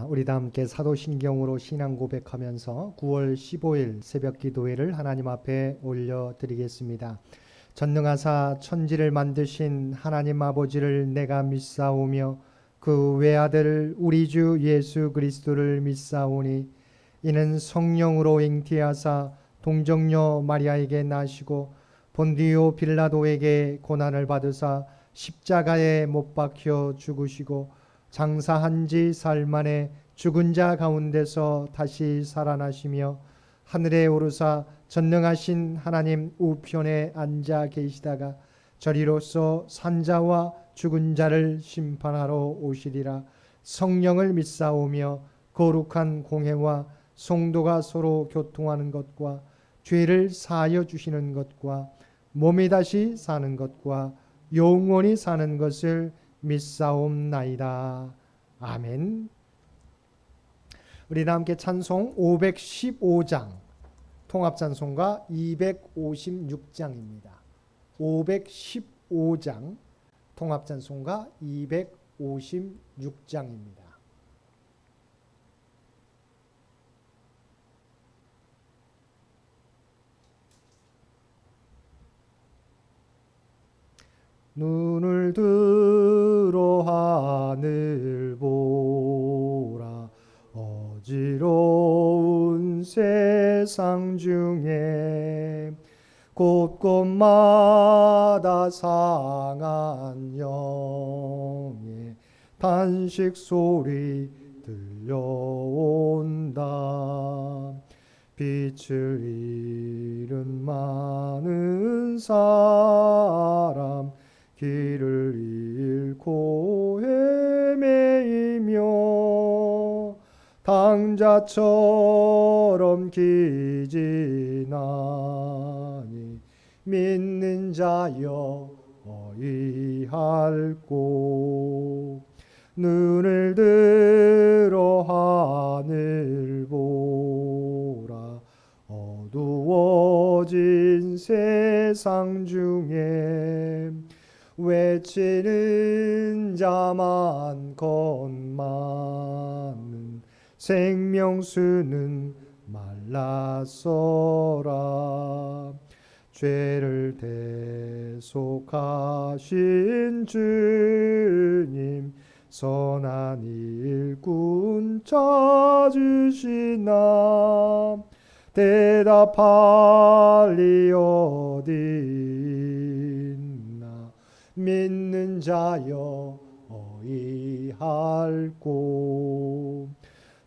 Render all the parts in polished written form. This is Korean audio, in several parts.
우리 다 함께 사도신경으로 신앙 고백하면서 9월 15일 새벽 기도회를 하나님 앞에 올려드리겠습니다. 전능하사 천지를 만드신 하나님 아버지를 내가 믿사오며 그 외아들 우리 주 예수 그리스도를 믿사오니 이는 성령으로 잉태하사 동정녀 마리아에게 나시고 본디오 빌라도에게 고난을 받으사 십자가에 못 박혀 죽으시고 장사한 지 사흘 만에 죽은 자 가운데서 다시 살아나시며 하늘에 오르사 전능하신 하나님 우편에 앉아 계시다가 저리로서 산자와 죽은 자를 심판하러 오시리라. 성령을 믿사오며 거룩한 공회와 성도가 서로 교통하는 것과 죄를 사하여 주시는 것과 몸이 다시 사는 것과 영원히 사는 것을 믿사옵나이다. 아멘. 우리 다 함께 찬송 515장 통합찬송가 256장입니다. 515장 통합찬송가 256장입니다. 눈을 들어 하늘 보라. 어지러운 세상 중에 곳곳마다 상한 영의 탄식 소리 들려온다. 빛을 잃은 많은 사람 길을 잃고 헤매이며 당자처럼 기진하니 믿는 자여 어이할꼬. 눈을 들어 하늘 보라. 어두워진 세상 중에 외치는 자 많건만은 생명수는 말랐어라. 죄를 대속하신 주님 선한 일꾼 찾으시나. 대답할 리 어디 있나. 믿는 자여 어이할꼬.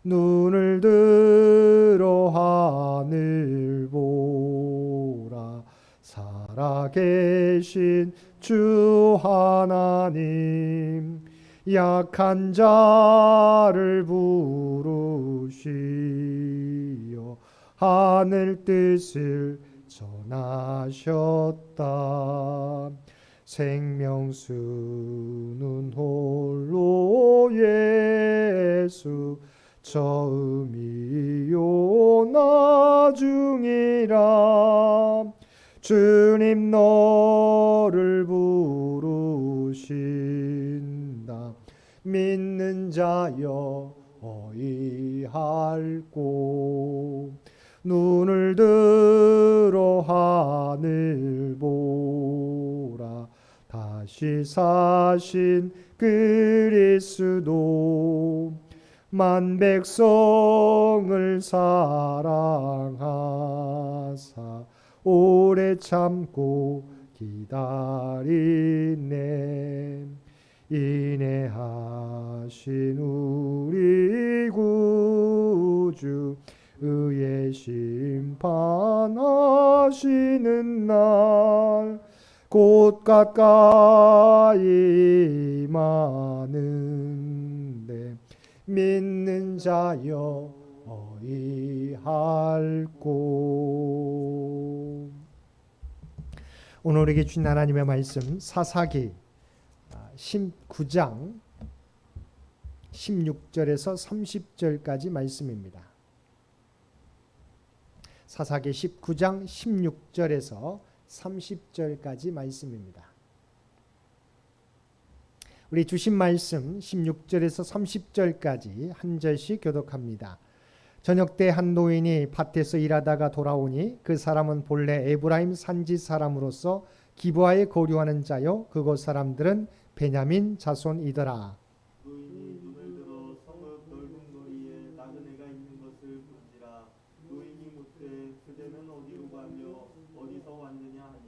눈을 들어 하늘 보라. 살아계신 주 하나님 약한 자를 부르시어 하늘 뜻을 전하셨다. 생명수는 홀로 예수 처음이요 나중이라. 주님 너를 부르신다. 믿는 자여 어이할꼬. 눈을 들어 하늘 보라. 다시 사신 그리스도 만 백성을 사랑하사 오래 참고 기다리네. 인내하신 우리 구주 의의 심판하시는 날 곧 가까이 임하는데 믿는 자여 어이할꼬. 오늘 우리에게 주신 하나님의 말씀 사사기 19장 16절에서 30절까지 말씀입니다. 사사기 19장 16절에서 30절까지 말씀입니다. 우리 주신 말씀 16절에서 30절까지 한 절씩 교독합니다. 저녁 때 한 노인이 밭에서 일하다가 돌아오니 그 사람은 본래 에브라임 산지 사람으로서 기브아에 거류하는 자요 그곳 사람들은 베냐민 자손이더라. 노인이 눈을 들어 성읍 넓은 거리에 나그네가 있는 것을 본지라. 노인이 묻되 그대는 어디로 가며 어디서 왔느냐 하니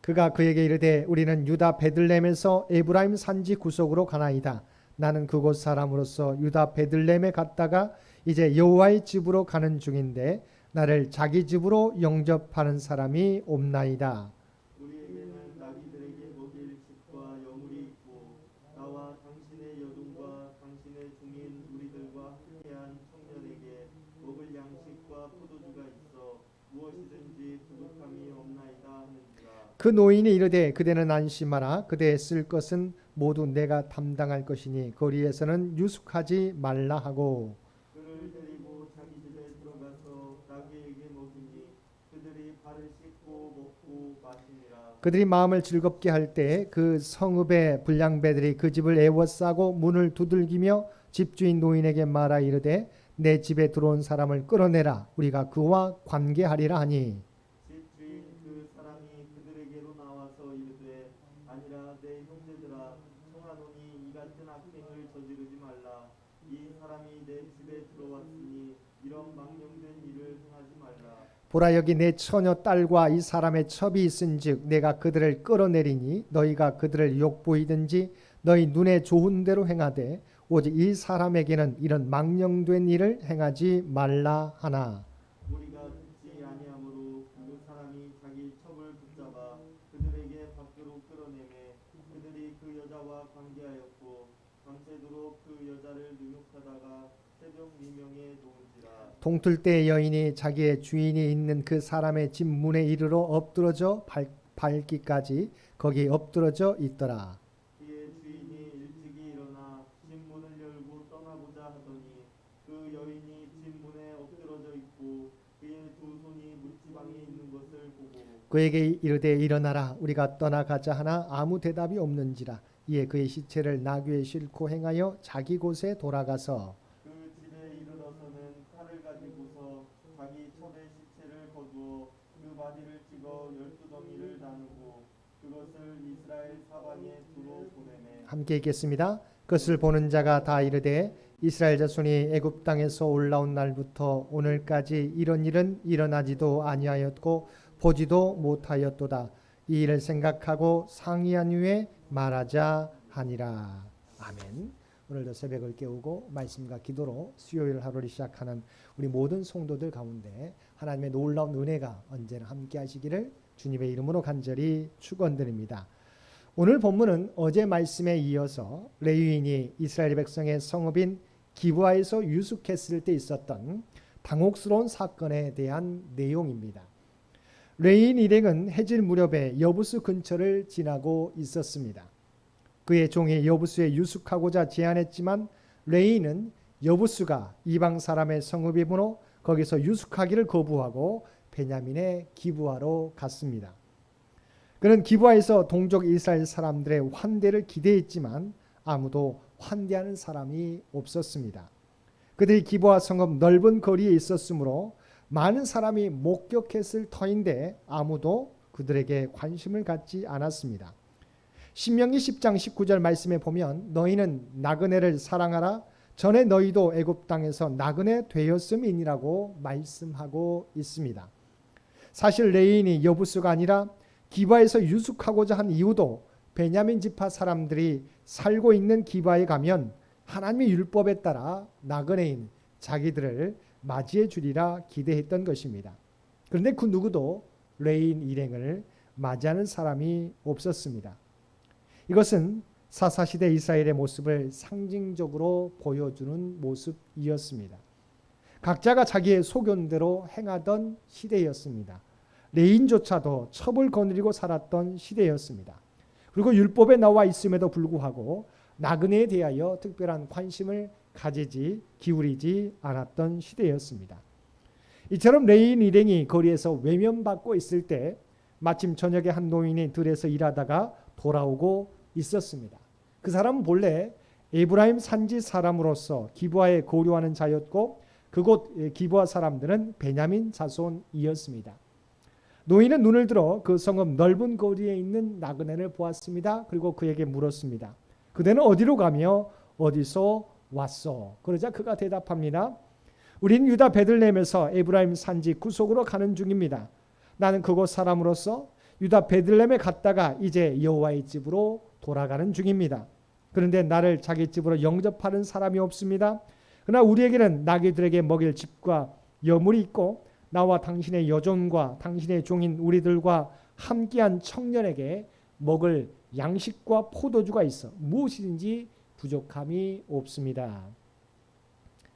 그가 그에게 이르되 우리는 유다 베들레헴에서 에브라임 산지 구속으로 가나이다. 나는 그곳 사람으로서 유다 베들레헴에 갔다가 이제 여호와의 집으로 가는 중인데 나를 자기 집으로 영접하는 사람이 없나이다. 우리에게는 나귀들에게 먹일 집과 여물이 있고 나와 당신의 여종과 당신의 종인 우리들과 함께한 청년에게 먹을 양식과 포도주가 있어 무엇이든지 부족함이 없나이다 하는지라. 그 노인이 이르되 그대는 안심하라. 그대의 쓸 것은 모두 내가 담당할 것이니 거리에서는 유숙하지 말라 하고 그를 데리고 자기 집에 들어가서 나귀에게 먹이니 그들이 발을 씻고 먹고 마시니라. 그들이 마음을 즐겁게 할 때 그 성읍의 불량배들이 그 집을 애워싸고 문을 두들기며 집주인 노인에게 말하 이르되 내 집에 들어온 사람을 끌어내라. 우리가 그와 관계하리라 하니 집주인 그 사람이 그들에게로 나와서 이르되 아니라 내 형제들아 청하노니 이 같은 악행을 저지르지 말라. 이 사람이 내 집에 들어왔으니 이런 망령된 일을 행하지 말라. 보라 여기 내 처녀 딸과 이 사람의 첩이 있은즉 내가 그들을 끌어내리니 너희가 그들을 욕보이든지 너희 눈에 좋은 대로 행하되 오직 이 사람에게는 이런 망령된 일을 행하지 말라 하나. 우리가 듣지 아니하므로 그 사람이 자기 첩을 붙잡아 그들에게 밖으로 끌어내매 그들이 그 여자와 관계하였고 밤새도록 그 여자를 능욕하다가 새벽 미명에 놓은지라. 동틀 때 여인이 자기의 주인이 있는 그 사람의 집 문에 이르러 엎드러져 밟기까지 거기 엎드러져 있더라. 그의 주인이 일찍이 일어나 집 문을 열고 떠나고자 하더니 그 여인이 집 문에 엎드러져 있고 그의 두 손이 문지방에 있는 것을 보고 그에게 이르되 일어나라 우리가 떠나가자 하나 아무 대답이 없는지라. 이에 그의 시체를 나귀에 싣고 행하여 자기 곳에 돌아가서 그 집에 이르러서는 칼을 가지고서 자기 첩의 시체를 거두어 그 바디를 찍어 12덩이를 나누고 그것을 이스라엘 사방에 두루 보내매 함께 읽겠습니다. 그것을 보는 자가 다 이르되 이스라엘 자손이 애굽 땅에서 올라온 날부터 오늘까지 이런 일은 일어나지도 아니하였고 보지도 못하였도다. 이 일을 생각하고 상의한 후에 말하자 하니라. 아멘. 오늘도 새벽을 깨우고 말씀과 기도로 수요일 하루를 시작하는 우리 모든 성도들 가운데 하나님의 놀라운 은혜가 언제나 함께 하시기를 주님의 이름으로 간절히 축원드립니다. 오늘 본문은 어제 말씀에 이어서 레위인이 이스라엘 백성의 성읍인 기브아에서 유숙했을 때 있었던 당혹스러운 사건에 대한 내용입니다. 레위인 일행은 해질 무렵에 여부수 근처를 지나고 있었습니다. 그의 종이 여부수에 유숙하고자 제안했지만 레위인은 여부수가 이방 사람의 성읍이므로 거기서 유숙하기를 거부하고 베냐민의 기브아로 갔습니다. 그는 기브아에서 동족 이스라엘 사람들의 환대를 기대했지만 아무도 환대하는 사람이 없었습니다. 그들이 기브아 성읍 넓은 거리에 있었으므로 많은 사람이 목격했을 터인데 아무도 그들에게 관심을 갖지 않았습니다. 신명기 10장 19절 말씀에 보면 너희는 나그네를 사랑하라 전에 너희도 애굽 땅에서 나그네 되었음이니라고 말씀하고 있습니다. 사실 레위인이 여부수가 아니라 기브아에서 유숙하고자 한 이유도 베냐민 지파 사람들이 살고 있는 기브아에 가면 하나님의 율법에 따라 나그네인 자기들을 맞이해 주리라 기대했던 것입니다. 그런데 그 누구도 레위인 일행을 맞이하는 사람이 없었습니다. 이것은 사사시대 이스라엘의 모습을 상징적으로 보여주는 모습이었습니다. 각자가 자기의 소견대로 행하던 시대였습니다. 레위인조차도 첩을 거느리고 살았던 시대였습니다. 그리고 율법에 나와 있음에도 불구하고 나그네에 대하여 특별한 관심을 기울이지 않았던 시대였습니다. 이처럼 레위인 일행이 거리에서 외면받고 있을 때 마침 저녁에 한 노인이 들에서 일하다가 돌아오고 있었습니다. 그 사람은 본래 에브라임 산지 사람으로서 기브아에 거류하는 자였고 그곳 기브아 사람들은 베냐민 자손이었습니다. 노인은 눈을 들어 그 성읍 넓은 거리에 있는 나그네를 보았습니다. 그리고 그에게 물었습니다. 그대는 어디로 가며 어디서 왔소? 그러자 그가 대답합니다. 우린 유다 베들레헴에서 에브라임 산지 구속으로 가는 중입니다. 나는 그곳 사람으로서 유다 베들레헴에 갔다가 이제 여호와의 집으로 돌아가는 중입니다. 그런데 나를 자기 집으로 영접하는 사람이 없습니다. 그러나 우리에게는 나귀들에게 먹일 집과 여물이 있고 나와 당신의 여종과 당신의 종인 우리들과 함께한 청년에게 먹을 양식과 포도주가 있어 무엇이든지 부족함이 없습니다.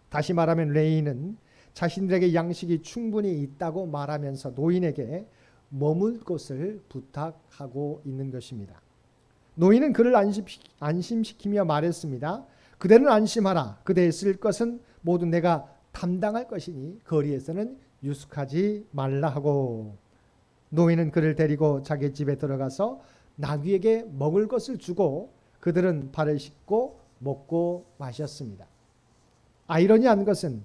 다시 말하면 레이는 자신들에게 양식이 충분히 있다고 말하면서 노인에게 머물 것을 부탁하고 있는 것입니다. 노인은 그를 안심시키며 말했습니다. 그대는 안심하라. 그대의 쓸 것은 모두 내가 담당할 것이니 거리에서는 유숙하지 말라 하고, 노인은 그를 데리고 자기 집에 들어가서 나귀에게 먹을 것을 주고 그들은 발을 씻고 먹고 마셨습니다. 아이러니한 것은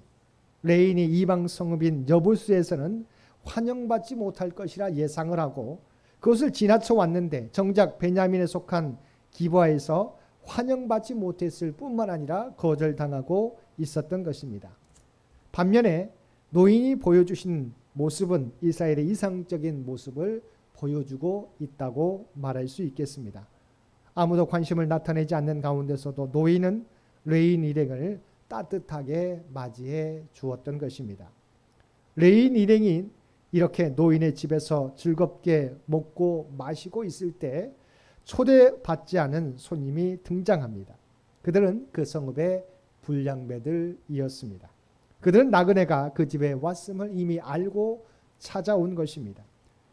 레인이 이방 성읍인 여부스에서는 환영받지 못할 것이라 예상을 하고 그것을 지나쳐 왔는데 정작 베냐민에 속한 기브아에서 환영받지 못했을 뿐만 아니라 거절당하고 있었던 것입니다. 반면에 노인이 보여주신 모습은 이스라엘의 이상적인 모습을 보여주고 있다고 말할 수 있겠습니다. 아무도 관심을 나타내지 않는 가운데서도 노인은 레인 일행을 따뜻하게 맞이해 주었던 것입니다. 레인 일행이 이렇게 노인의 집에서 즐겁게 먹고 마시고 있을 때 초대받지 않은 손님이 등장합니다. 그들은 그 성읍의 불량배들이었습니다. 그들은 나그네가 그 집에 왔음을 이미 알고 찾아온 것입니다.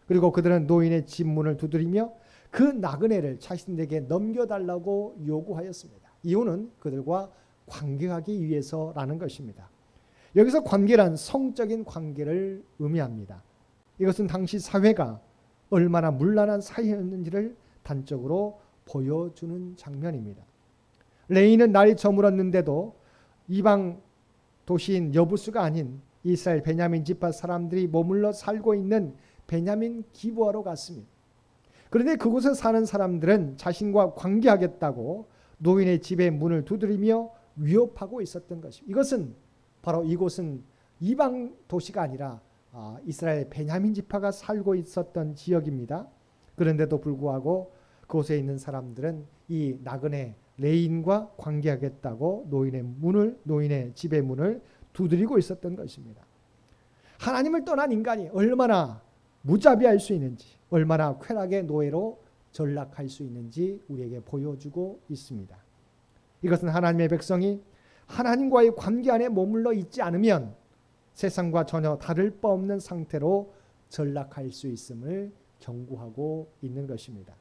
그리고 그들은 노인의 집 문을 두드리며 그 나그네를 자신들에게 넘겨달라고 요구하였습니다. 이유는 그들과 관계하기 위해서라는 것입니다. 여기서 관계란 성적인 관계를 의미합니다. 이것은 당시 사회가 얼마나 문란한 사회였는지를 단적으로 보여주는 장면입니다. 레인은 날이 저물었는데도 이방 도시인 여부스가 아닌 이스라엘 베냐민 지파 사람들이 머물러 살고 있는 베냐민 기브아로 갔습니다. 그런데 그곳에 사는 사람들은 자신과 관계하겠다고 노인의 집의 문을 두드리며 위협하고 있었던 것입니다. 이것은 바로 이곳은 이방 도시가 아니라 이스라엘 베냐민 지파가 살고 있었던 지역입니다. 그런데도 불구하고 그곳에 있는 사람들은 이 나그네 레인과 관계하겠다고 노인의 집의 문을 두드리고 있었던 것입니다. 하나님을 떠난 인간이 얼마나 무자비할 수 있는지, 얼마나 쾌락의 노예로 전락할 수 있는지 우리에게 보여주고 있습니다. 이것은 하나님의 백성이 하나님과의 관계 안에 머물러 있지 않으면 세상과 전혀 다를 바 없는 상태로 전락할 수 있음을 경고하고 있는 것입니다.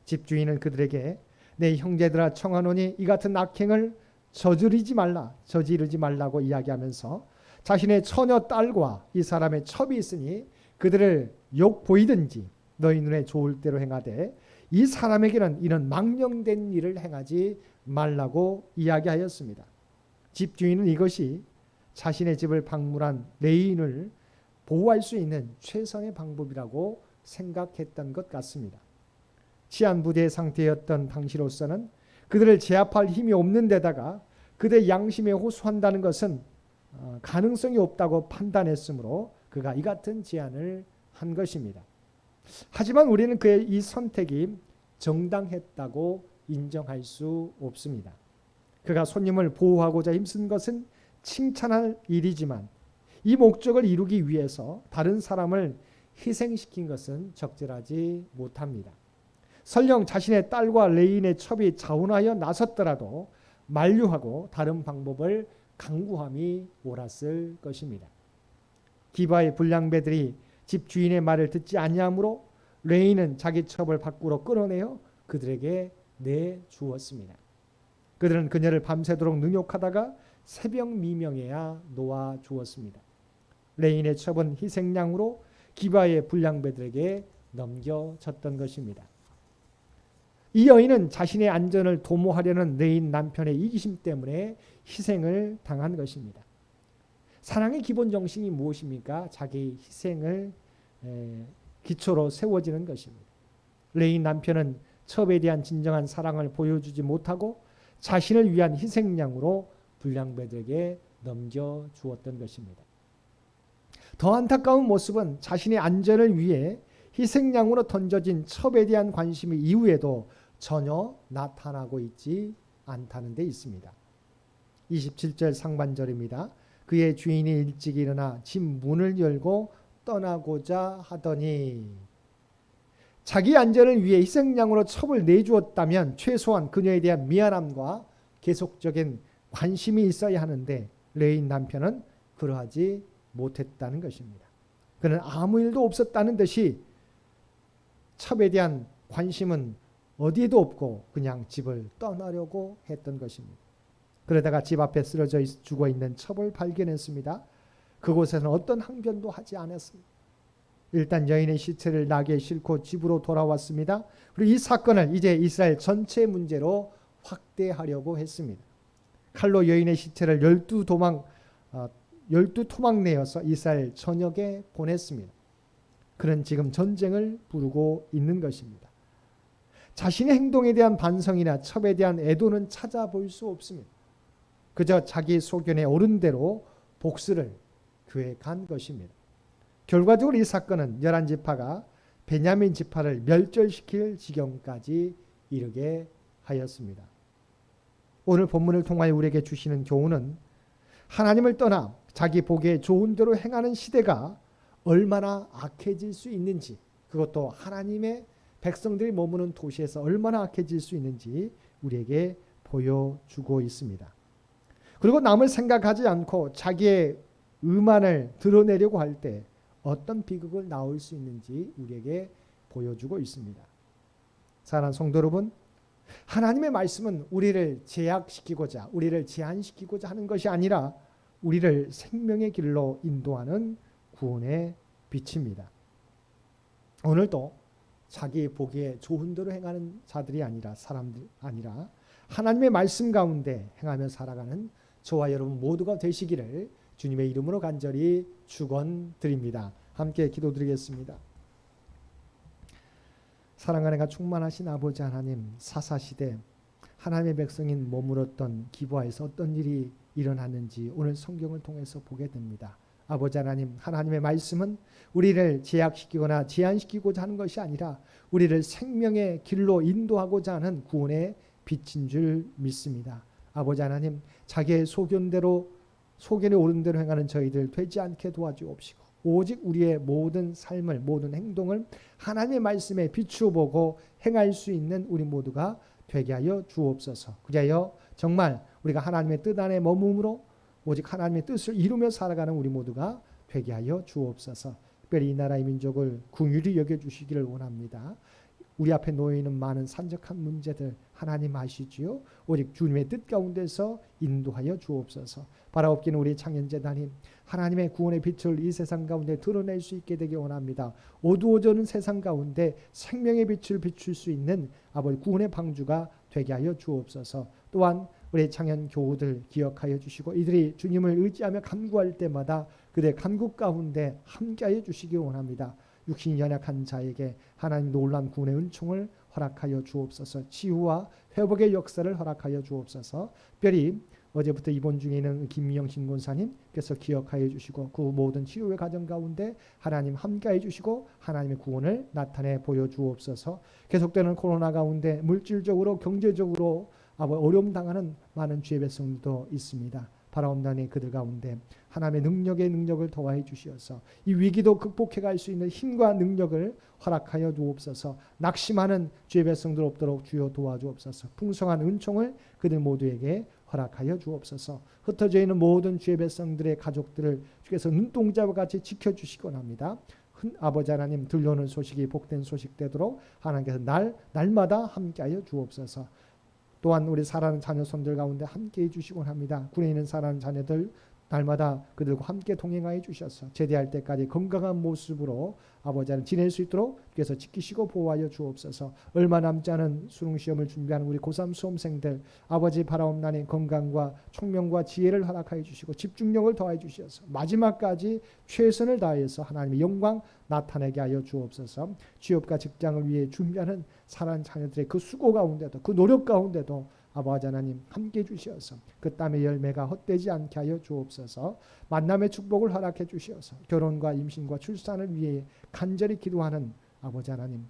집주인은 그들에게 내 형제들아 청하노니 이 같은 악행을 저지르지 말라고 이야기하면서 자신의 처녀 딸과 이 사람의 첩이 있으니 그들을 욕 보이든지 너희 눈에 좋을 대로 행하되 이 사람에게는 이런 망령된 일을 행하지 말라고 이야기하였습니다. 집주인은 이것이 자신의 집을 방문한 레인을 보호할 수 있는 최선의 방법이라고 생각했던 것 같습니다. 치안부재의 상태였던 당시로서는 그들을 제압할 힘이 없는 데다가 그들의 양심에 호소한다는 것은 가능성이 없다고 판단했으므로 그가 이 같은 제안을 한 것입니다. 하지만 우리는 그의 이 선택이 정당했다고 인정할 수 없습니다. 그가 손님을 보호하고자 힘쓴 것은 칭찬할 일이지만 이 목적을 이루기 위해서 다른 사람을 희생시킨 것은 적절하지 못합니다. 설령 자신의 딸과 레인의 첩이 자원하여 나섰더라도 만류하고 다른 방법을 강구함이 옳았을 것입니다. 기브아의 불량배들이 집주인의 말을 듣지 아니하므로 레인은 자기 첩을 밖으로 끌어내어 그들에게 내주었습니다. 그들은 그녀를 밤새도록 능욕하다가 새벽 미명에야 놓아 주었습니다. 레인의 첩은 희생양으로 기브아의 불량배들에게 넘겨졌던 것입니다. 이 여인은 자신의 안전을 도모하려는 레인 남편의 이기심 때문에 희생을 당한 것입니다. 사랑의 기본 정신이 무엇입니까? 자기 희생을 기초로 세워지는 것입니다. 레인 남편은 첩에 대한 진정한 사랑을 보여주지 못하고 자신을 위한 희생양으로 불량배들에게 넘겨주었던 것입니다. 더 안타까운 모습은 자신의 안전을 위해 희생양으로 던져진 첩에 대한 관심이 이후에도 전혀 나타나고 있지 않다는 데 있습니다. 27절 상반절입니다. 그의 주인이 일찍 일어나 집 문을 열고 떠나고자 하더니, 자기 안전을 위해 희생양으로 첩을 내주었다면 최소한 그녀에 대한 미안함과 계속적인 관심이 있어야 하는데 레인 남편은 그러하지 못했다는 것입니다. 그는 아무 일도 없었다는 듯이 첩에 대한 관심은 어디에도 없고 그냥 집을 떠나려고 했던 것입니다. 그러다가 집 앞에 쓰러져 죽어 있는 첩을 발견했습니다. 그곳에서는 어떤 항변도 하지 않았습니다. 일단 여인의 시체를 나귀에 싣고 집으로 돌아왔습니다. 그리고 이 사건을 이제 이스라엘 전체 문제로 확대하려고 했습니다. 칼로 여인의 시체를 12토막 내어서 이스라엘 전역에 보냈습니다. 그는 지금 전쟁을 부르고 있는 것입니다. 자신의 행동에 대한 반성이나 첩에 대한 애도는 찾아볼 수 없습니다. 그저 자기 소견에 오른 대로 복수를 계획한 것입니다. 결과적으로 이 사건은 11지파가 베냐민 지파를 멸절시킬 지경까지 이르게 하였습니다. 오늘 본문을 통하여 우리에게 주시는 교훈은 하나님을 떠나 자기 보기에 좋은 대로 행하는 시대가 얼마나 악해질 수 있는지, 그것도 하나님의 백성들이 머무는 도시에서 얼마나 악해질 수 있는지 우리에게 보여주고 있습니다. 그리고 남을 생각하지 않고 자기의 의만을 드러내려고 할 때 어떤 비극을 낳을 수 있는지 우리에게 보여주고 있습니다. 사랑하는 성도 여러분, 하나님의 말씀은 우리를 제약시키고자, 우리를 제한시키고자 하는 것이 아니라 우리를 생명의 길로 인도하는 구원의 빛입니다. 오늘도 자기 보기에 좋은 대로 행하는 자들이 아니라 사람들 아니라 하나님의 말씀 가운데 행하며 살아가는 저와 여러분 모두가 되시기를 주님의 이름으로 간절히 축원드립니다. 함께 기도드리겠습니다. 사랑과 은혜가 충만하신 아버지 하나님, 사사시대 하나님의 백성인 머물었던 기브아에서 어떤 일이 일어났는지 오늘 성경을 통해서 보게 됩니다. 아버지 하나님, 하나님의 말씀은 우리를 제약시키거나 제한시키고자 하는 것이 아니라 우리를 생명의 길로 인도하고자 하는 구원의 빛인 줄 믿습니다. 아버지 하나님, 자기의 소견에 오른 대로 행하는 저희들 되지 않게 도와주옵시고 오직 우리의 모든 삶을, 모든 행동을 하나님의 말씀에 비추어 보고 행할 수 있는 우리 모두가 되게 하여 주옵소서. 그리하여 정말 우리가 하나님의 뜻 안에 머물므로 오직 하나님의 뜻을 이루며 살아가는 우리 모두가 되게 하여 주옵소서. 특별히 이 나라의 민족을 긍휼히 여겨주시기를 원합니다. 우리 앞에 놓여있는 많은 산적한 문제들 하나님 아시지요. 오직 주님의 뜻 가운데서 인도하여 주옵소서. 바라옵기는 우리 창현재단이 하나님의 구원의 빛을 이 세상 가운데 드러낼 수 있게 되기 원합니다. 어두워지는 세상 가운데 생명의 빛을 비출 수 있는 아버지 구원의 방주가 되게 하여 주옵소서. 또한 우리 창현 교우들 기억하여 주시고 이들이 주님을 의지하며 간구할 때마다 그들의 간구 가운데 함께하여 주시기 원합니다. 육신이 연약한 자에게 하나님 놀라운 구원의 은총을 허락하여 주옵소서. 치유와 회복의 역사를 허락하여 주옵소서. 특별히 어제부터 입원 중에 있는 김미영 신권사님께서 기억하여 주시고 그 모든 치료의 과정 가운데 하나님 함께해 주시고 하나님의 구원을 나타내 보여주옵소서. 계속되는 코로나 가운데 물질적으로 경제적으로 어려움 당하는 많은 주의 백성들도 있습니다. 바라옵나니 그들 가운데 하나님의 능력을 더하여 주시어서 이 위기도 극복해 갈 수 있는 힘과 능력을 허락하여 주옵소서. 낙심하는 주의 백성들 없도록 주여 도와주옵소서. 풍성한 은총을 그들 모두에게 허락하여 주옵소서. 흩어져 있는 모든 주의 백성들의 가족들을 주께서 눈동자와 같이 지켜주시곤 합니다. 아버지 하나님, 들려오는 소식이 복된 소식 되도록 하나님께서 날마다 함께하여 주옵소서. 또한 우리 사랑하는 자녀 손들 가운데 함께해 주시곤 합니다. 군에 있는 사랑하는 자녀들 날마다 그들과 함께 동행하여 주셔서 제대할 때까지 건강한 모습으로 아버지 하나님 지낼 수 있도록 주께서 지키시고 보호하여 주옵소서. 얼마 남지 않은 수능시험을 준비하는 우리 고3 수험생들 아버지 바라옵나니 건강과 총명과 지혜를 허락하여 주시고 집중력을 더하여 주셔서 마지막까지 최선을 다해서 하나님의 영광 나타내게 하여 주옵소서. 취업과 직장을 위해 준비하는 사랑하는 자녀들의 그 수고 가운데도 그 노력 가운데도 아버지 하나님 함께 주시어서 그 땀의 열매가 헛되지 않게 하여 주옵소서. 만남의 축복을 허락해 주시어서 결혼과 임신과 출산을 위해 간절히 기도하는 아버지 하나님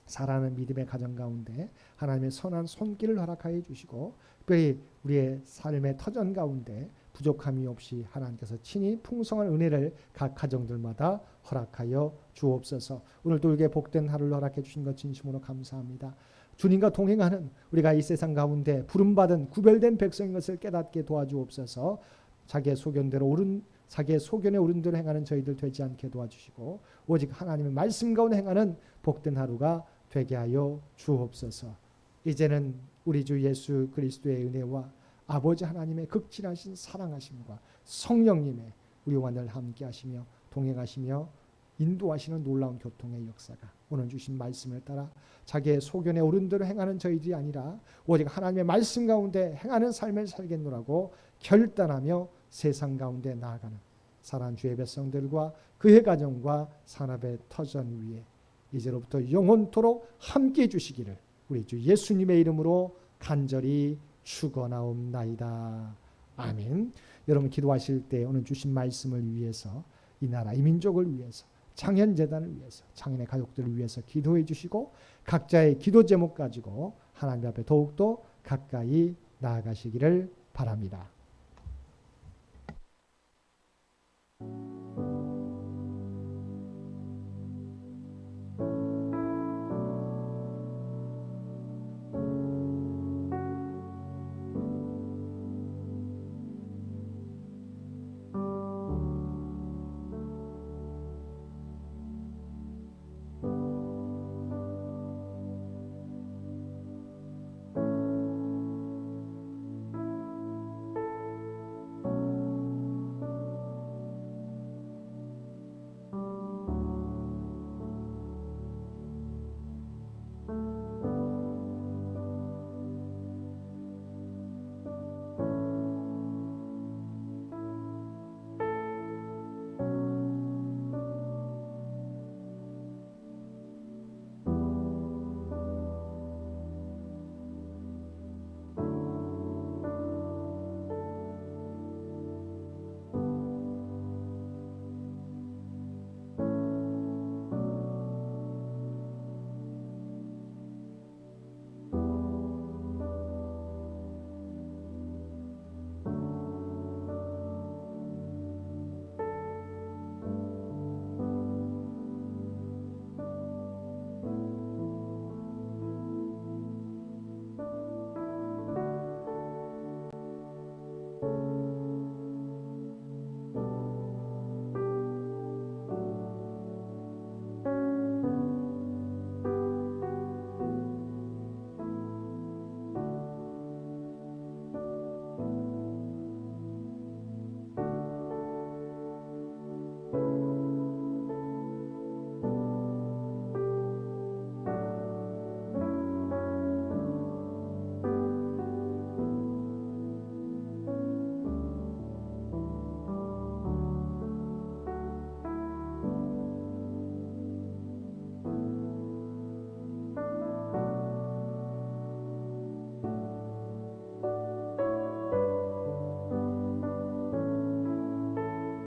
사랑하는 믿음의 가정 가운데 하나님의 선한 손길을 허락하여 주시고 특별히 우리의 삶의 터전 가운데 부족함이 없이 하나님께서 친히 풍성한 은혜를 각 가정들마다 허락하여 주옵소서. 오늘도 우리에게 복된 하루를 허락해 주신 것 진심으로 감사합니다. 주님과 동행하는 우리가 이 세상 가운데 부름받은 구별된 백성인 것을 깨닫게 도와주옵소서. 자기의 소견에 오른 대로 행하는 저희들 되지 않게 도와주시고 오직 하나님의 말씀 가운데 행하는 복된 하루가 되게 하여 주옵소서. 이제는 우리 주 예수 그리스도의 은혜와 아버지 하나님의 극진하신 사랑하심과 성령님의 우리와 늘 함께 하시며 동행하시며 인도하시는 놀라운 교통의 역사가 오늘 주신 말씀을 따라 자기의 소견에 오른 대로 행하는 저희들이 아니라 오직 하나님의 말씀 가운데 행하는 삶을 살겠노라고 결단하며 세상 가운데 나아가는 사랑하는 주의 백성들과 그의 가정과 산업의 터전 위에 이제로부터 영원토록 함께해 주시기를 우리 주 예수님의 이름으로 간절히 축원하옵나이다. 아멘. 여러분 기도하실 때 오늘 주신 말씀을 위해서 이 나라 이 민족을 위해서 장현재단을 위해서 장인의 가족들을 위해서 기도해 주시고 각자의 기도 제목 가지고 하나님 앞에 더욱더 가까이 나아가시기를 바랍니다.